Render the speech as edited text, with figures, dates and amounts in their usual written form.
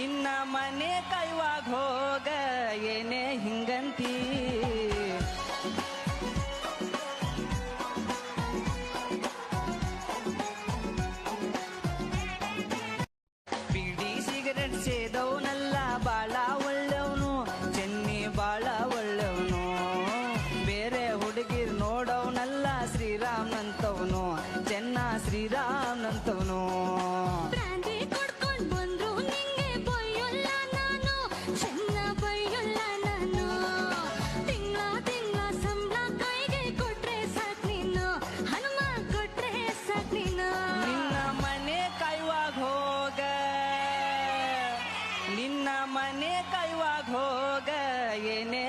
ನಿನ್ನ ಮನೆ ಕೈವಾಗ ಹೋಗ ಏನೇ ಹಿಂಗಂತೀ ಬಿಡಿ ಸಿಗರೆಟ್ ಸೇದವನಲ್ಲ ಬಾಳ ಒಳ್ಳೆವನು ಚೆನ್ನಿ ಬಾಳ ಒಳ್ಳೆವನು ಬೇರೆ ಹುಡುಗಿರ್ ನೋಡವನಲ್ಲ ಶ್ರೀರಾಮ್ನಂತವನು ಚೆನ್ನ ಶ್ರೀರಾಮ್ನಂತವನು ಮನೆ ಕೈವಾಗ ಹೋಗ ಏನೇ